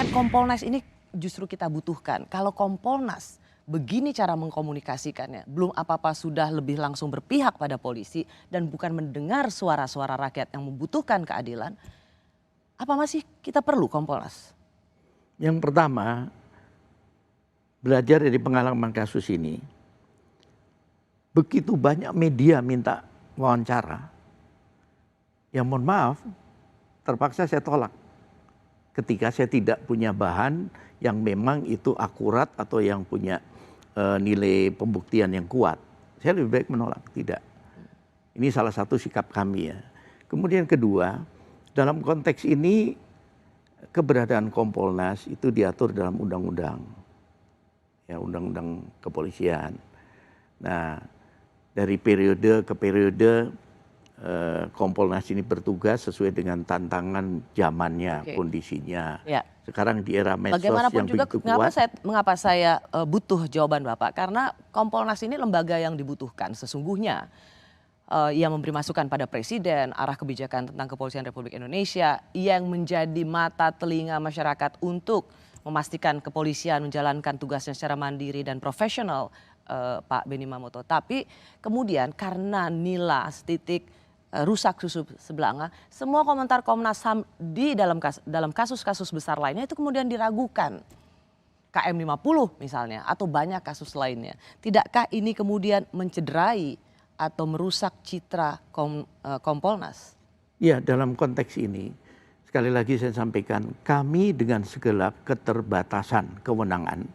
Kan Kompolnas ini justru kita butuhkan. Kalau Kompolnas begini cara mengkomunikasikannya, belum apa-apa sudah lebih langsung berpihak pada polisi dan bukan mendengar suara-suara rakyat yang membutuhkan keadilan, apa masih kita perlu Kompolnas? Yang pertama, belajar dari pengalaman kasus ini, begitu banyak media minta wawancara, yang mohon maaf, terpaksa saya tolak. Ketika saya tidak punya bahan yang memang itu akurat atau yang punya nilai pembuktian yang kuat. Saya lebih baik menolak, tidak. Ini salah satu sikap kami ya. Kemudian kedua, dalam konteks ini keberadaan Kompolnas itu diatur dalam undang-undang. Ya, undang-undang kepolisian. Nah, dari periode ke periode Kompolnas ini bertugas sesuai dengan tantangan zamannya, kondisinya. Ya. Sekarang di era medsos yang juga, begitu kuat. Mengapa saya butuh jawaban Bapak? Karena Kompolnas ini lembaga yang dibutuhkan sesungguhnya. Ia memberi masukan pada Presiden, arah kebijakan tentang kepolisian Republik Indonesia yang menjadi mata telinga masyarakat untuk memastikan kepolisian menjalankan tugasnya secara mandiri dan profesional, Pak Benny Mamoto. Tapi kemudian karena nilai titik rusak susu sebelanga, semua komentar Komnas HAM di dalam kasus-kasus besar lainnya itu kemudian diragukan. KM 50 misalnya atau banyak kasus lainnya. Tidakkah ini kemudian mencederai atau merusak citra Kompolnas? Ya, dalam konteks ini sekali lagi saya sampaikan, kami dengan segala keterbatasan kewenangan,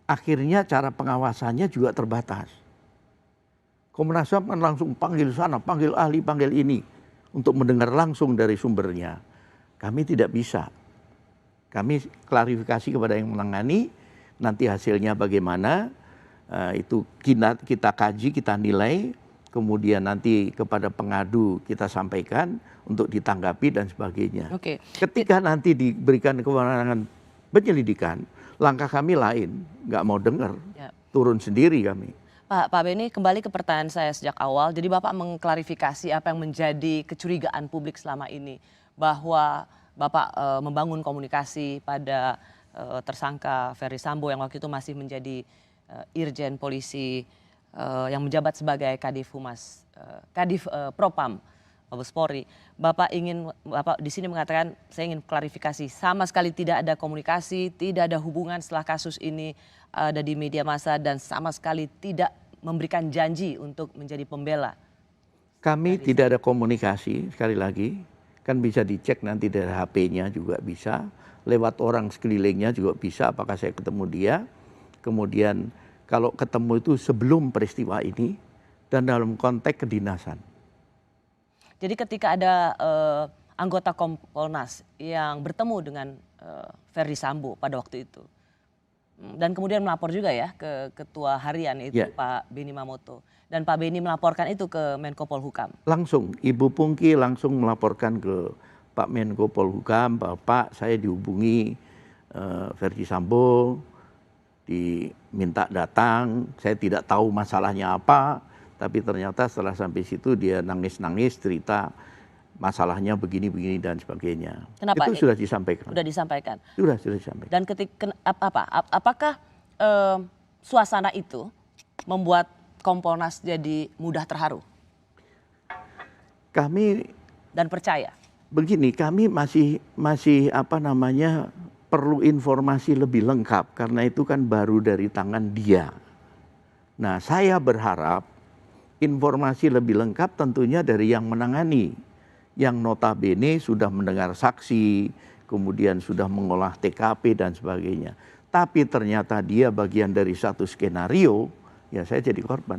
akhirnya cara pengawasannya juga terbatas. Komnas HAM kan langsung panggil sana, panggil ahli, panggil ini untuk mendengar langsung dari sumbernya. Kami tidak bisa. Kami klarifikasi kepada yang menangani, nanti hasilnya bagaimana, itu kita kaji, kita nilai, kemudian nanti kepada pengadu kita sampaikan untuk ditanggapi dan sebagainya. Ketika nanti diberikan kewenangan penyelidikan, langkah kami lain, nggak mau dengar, turun sendiri kami. Pak Benny, kembali ke pertanyaan saya sejak awal. Jadi Bapak mengklarifikasi apa yang menjadi kecurigaan publik selama ini. Bahwa Bapak membangun komunikasi pada tersangka Ferry Sambo yang waktu itu masih menjadi Irjen Polisi yang menjabat sebagai Kadif Propam Mabes Polri. Bapak di sini mengatakan, saya ingin klarifikasi, sama sekali tidak ada komunikasi, tidak ada hubungan setelah kasus ini ada di media massa dan sama sekali tidak memberikan janji untuk menjadi pembela. Kami tidak ada komunikasi, sekali lagi, kan bisa dicek nanti dari HP-nya juga bisa, lewat orang sekelilingnya juga bisa, apakah saya ketemu dia, kemudian kalau ketemu itu sebelum peristiwa ini dan dalam konteks kedinasan. Jadi ketika ada anggota Kompolnas yang bertemu dengan Ferry Sambo pada waktu itu, dan kemudian melapor juga ya ke Ketua Harian itu Pak Benny Mamoto. Dan Pak Benny melaporkan itu ke Menko Polhukam. Langsung, Ibu Pungki langsung melaporkan ke Pak Menko Polhukam, Bapak saya dihubungi Ferdy Sambo, diminta datang, saya tidak tahu masalahnya apa, tapi ternyata setelah sampai situ dia nangis-nangis cerita masalahnya begini-begini dan sebagainya. Kenapa? Itu sudah disampaikan. Sudah disampaikan. Sudah disampaikan. Dan apakah suasana itu membuat Kompolnas jadi mudah terharu? Kami dan percaya. Begini, kami masih perlu informasi lebih lengkap karena itu kan baru dari tangan dia. Nah, saya berharap informasi lebih lengkap tentunya dari yang menangani, yang notabene sudah mendengar saksi, kemudian sudah mengolah TKP dan sebagainya. Tapi ternyata dia bagian dari satu skenario, ya saya jadi korban.